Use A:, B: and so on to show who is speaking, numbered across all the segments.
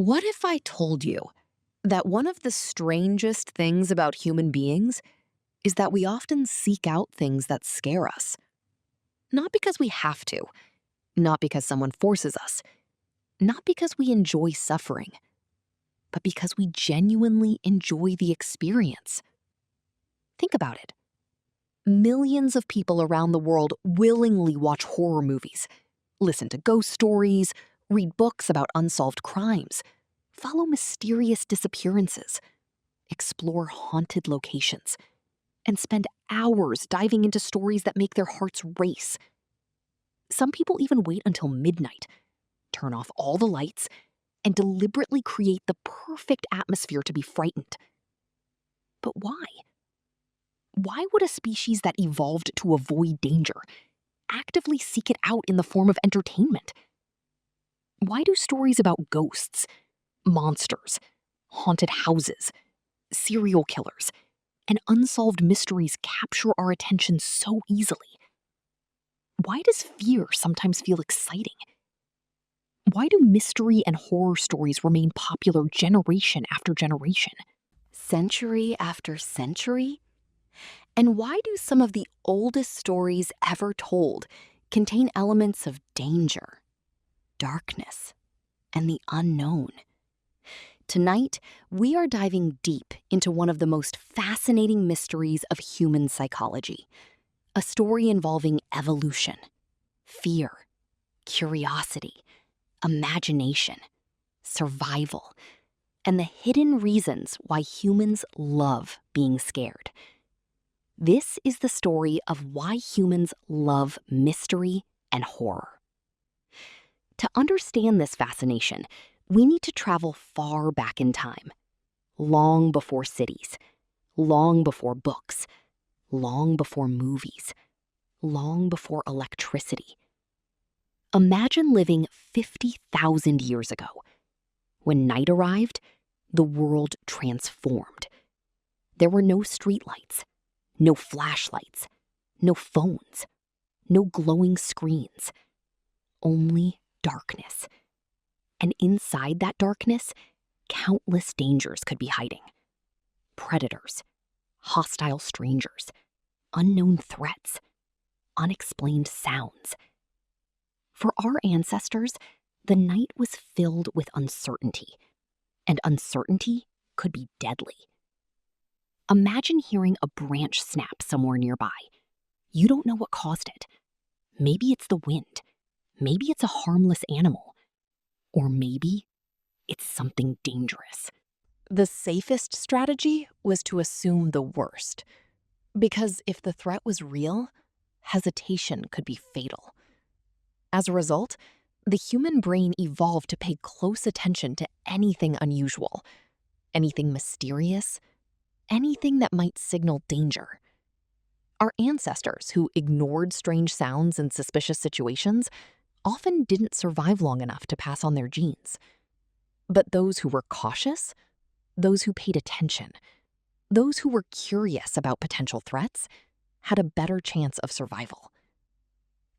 A: What if I told you that one of the strangest things about human beings is that we often seek out things that scare us? Not because we have to, not because someone forces us, not because we enjoy suffering, but because we genuinely enjoy the experience. Think about it. Millions of people around the world willingly watch horror movies, listen to ghost stories, read books about unsolved crimes, follow mysterious disappearances, explore haunted locations, and spend hours diving into stories that make their hearts race. Some people even wait until midnight, turn off all the lights, and deliberately create the perfect atmosphere to be frightened. But why? Why would a species that evolved to avoid danger actively seek it out in the form of entertainment? Why do stories about ghosts, monsters, haunted houses, serial killers, and unsolved mysteries capture our attention so easily? Why does fear sometimes feel exciting? Why do mystery and horror stories remain popular generation after generation? Century after century? And why do some of the oldest stories ever told contain elements of danger, darkness, and the unknown? Tonight, we are diving deep into one of the most fascinating mysteries of human psychology, a story involving evolution, fear, curiosity, imagination, survival, and the hidden reasons why humans love being scared. This is the story of why humans love mystery and horror. To understand this fascination, we need to travel far back in time, long before cities, long before books, long before movies, long before electricity. Imagine living 50,000 years ago. When night arrived, the world transformed. There were no streetlights, no flashlights, no phones, no glowing screens, only darkness. And inside that darkness, countless dangers could be hiding. Predators, hostile strangers, unknown threats, unexplained sounds. For our ancestors, the night was filled with uncertainty, and uncertainty could be deadly. Imagine hearing a branch snap somewhere nearby. You don't know what caused it. Maybe it's the wind. Maybe it's a harmless animal. Or maybe it's something dangerous. The safest strategy was to assume the worst, because if the threat was real, hesitation could be fatal. As a result, the human brain evolved to pay close attention to anything unusual, anything mysterious, anything that might signal danger. Our ancestors who ignored strange sounds in suspicious situations often didn't survive long enough to pass on their genes. But those who were cautious, those who paid attention, those who were curious about potential threats, had a better chance of survival.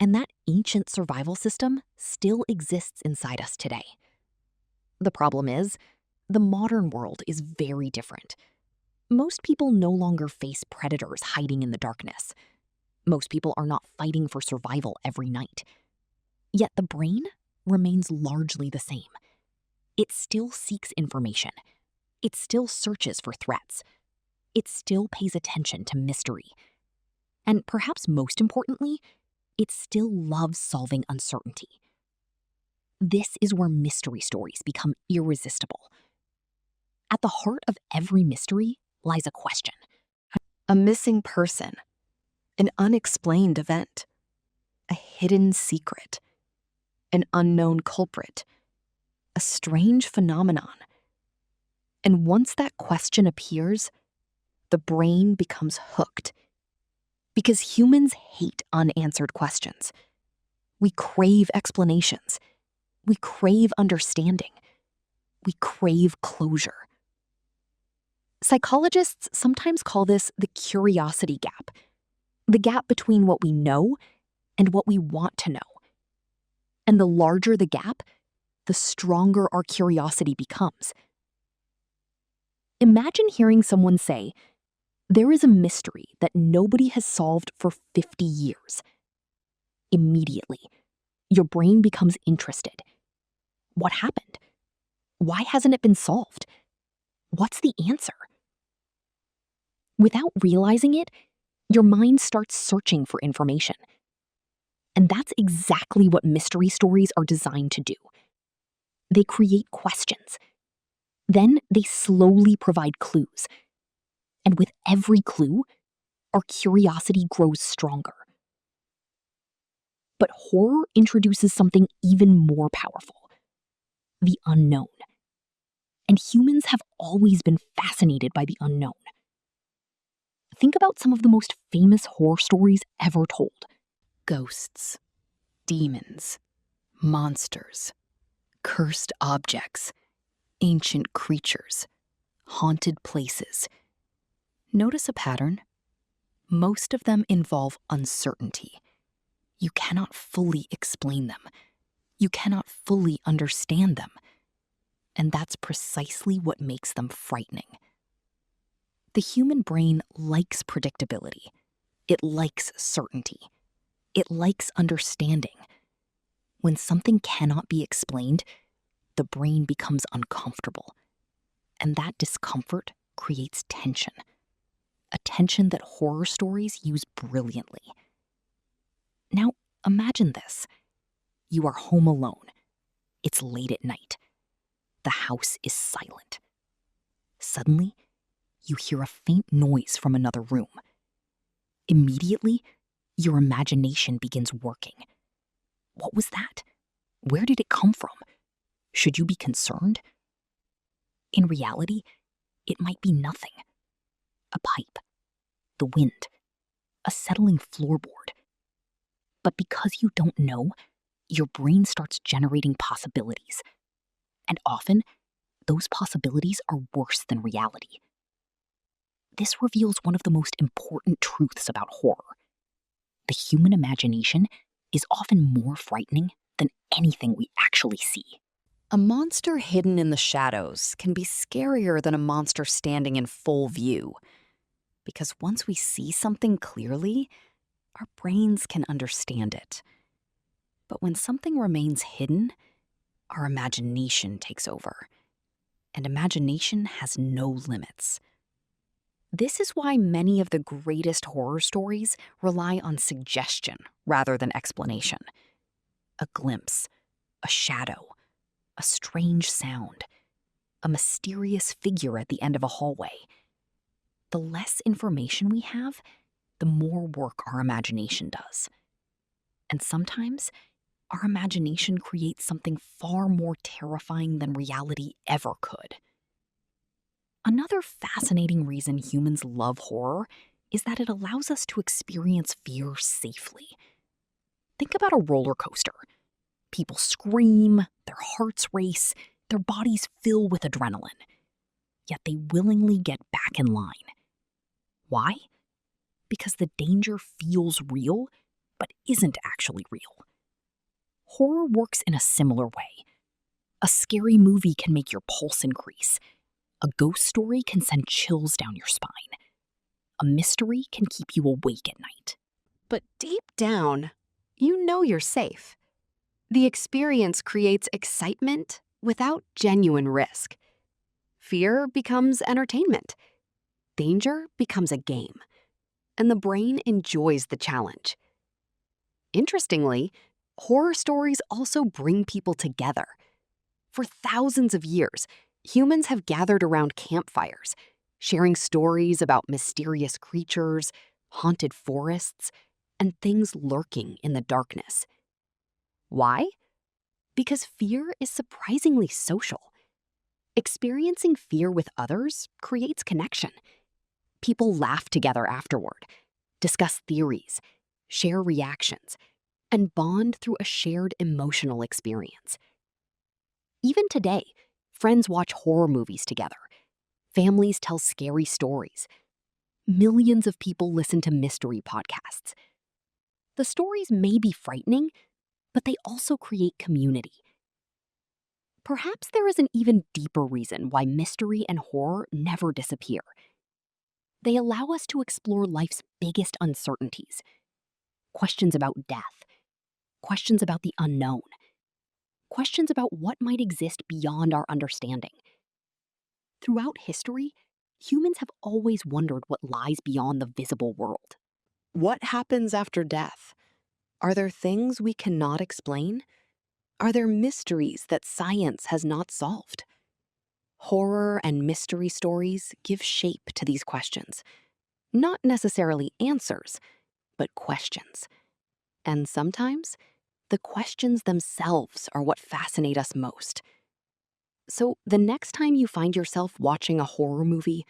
A: And that ancient survival system still exists inside us today. The problem is, the modern world is very different. Most people no longer face predators hiding in the darkness. Most people are not fighting for survival every night. Yet the brain remains largely the same. It still seeks information. It still searches for threats. It still pays attention to mystery. And perhaps most importantly, it still loves solving uncertainty. This is where mystery stories become irresistible. At the heart of every mystery lies a question. A missing person, an unexplained event, a hidden secret, an unknown culprit, a strange phenomenon. And once that question appears, the brain becomes hooked. Because humans hate unanswered questions. We crave explanations. We crave understanding. We crave closure. Psychologists sometimes call this the curiosity gap, the gap between what we know and what we want to know. And the larger the gap, the stronger our curiosity becomes. Imagine hearing someone say, "There is a mystery that nobody has solved for 50 years." Immediately, your brain becomes interested. What happened? Why hasn't it been solved? What's the answer? Without realizing it, your mind starts searching for information. And that's exactly what mystery stories are designed to do. They create questions. Then they slowly provide clues. And with every clue, our curiosity grows stronger. But horror introduces something even more powerful: the unknown. And humans have always been fascinated by the unknown. Think about some of the most famous horror stories ever told. Ghosts, demons, monsters, cursed objects, ancient creatures, haunted places. Notice a pattern. Most of them involve uncertainty. You cannot fully explain them. You cannot fully understand them. And that's precisely what makes them frightening. The human brain likes predictability. It likes certainty. It likes understanding. When something cannot be explained, the brain becomes uncomfortable. And that discomfort creates tension. A tension that horror stories use brilliantly. Now, imagine this. You are home alone. It's late at night. The house is silent. Suddenly, you hear a faint noise from another room. Immediately, your imagination begins working. What was that? Where did it come from? Should you be concerned? In reality, it might be nothing. A pipe, the wind, a settling floorboard. But because you don't know, your brain starts generating possibilities. And often, those possibilities are worse than reality. This reveals one of the most important truths about horror. The human imagination is often more frightening than anything we actually see. A monster hidden in the shadows can be scarier than a monster standing in full view. Because once we see something clearly, our brains can understand it. But when something remains hidden, our imagination takes over. And imagination has no limits. This is why many of the greatest horror stories rely on suggestion rather than explanation. A glimpse, a shadow, a strange sound, a mysterious figure at the end of a hallway. The less information we have, the more work our imagination does. And sometimes, our imagination creates something far more terrifying than reality ever could. Another fascinating reason humans love horror is that it allows us to experience fear safely. Think about a roller coaster. People scream, their hearts race, their bodies fill with adrenaline. Yet they willingly get back in line. Why? Because the danger feels real, but isn't actually real. Horror works in a similar way. A scary movie can make your pulse increase. A ghost story can send chills down your spine. A mystery can keep you awake at night.
B: But deep down, you know you're safe. The experience creates excitement without genuine risk. Fear becomes entertainment. Danger becomes a game. And the brain enjoys the challenge. Interestingly, horror stories also bring people together. For thousands of years, humans have gathered around campfires, sharing stories about mysterious creatures, haunted forests, and things lurking in the darkness. Why? Because fear is surprisingly social. Experiencing fear with others creates connection. People laugh together afterward, discuss theories, share reactions, and bond through a shared emotional experience. Even today, friends watch horror movies together. Families tell scary stories. Millions of people listen to mystery podcasts. The stories may be frightening, but they also create community. perhaps there is an even deeper reason why mystery and horror never disappear. They allow us to explore life's biggest uncertainties, questions about death, questions about the unknown, questions about what might exist beyond our understanding. Throughout history, humans have always wondered what lies beyond the visible world.
A: What happens after death? Are there things we cannot explain? Are there mysteries that science has not solved? Horror and mystery stories give shape to these questions. Not necessarily answers, but questions. And sometimes, the questions themselves are what fascinate us most. So, the next time you find yourself watching a horror movie,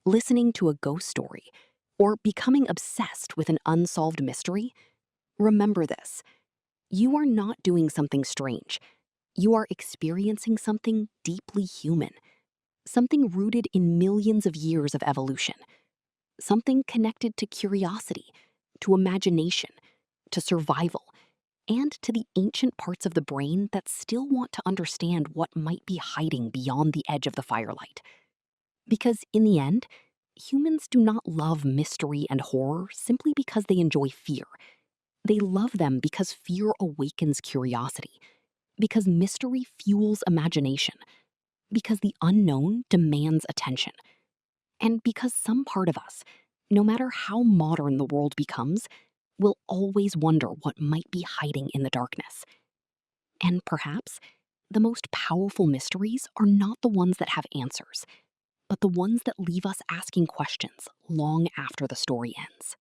A: listening to a ghost story, or becoming obsessed with an unsolved mystery, remember this. You are not doing something strange. You are experiencing something deeply human, something rooted in millions of years of evolution, something connected to curiosity, to imagination, to survival, and to the ancient parts of the brain that still want to understand what might be hiding beyond the edge of the firelight. Because in the end, humans do not love mystery and horror simply because they enjoy fear. They love them because fear awakens curiosity, because mystery fuels imagination, because the unknown demands attention, and because some part of us, no matter how modern the world becomes, will always wonder what might be hiding in the darkness. And perhaps the most powerful mysteries are not the ones that have answers, but the ones that leave us asking questions long after the story ends.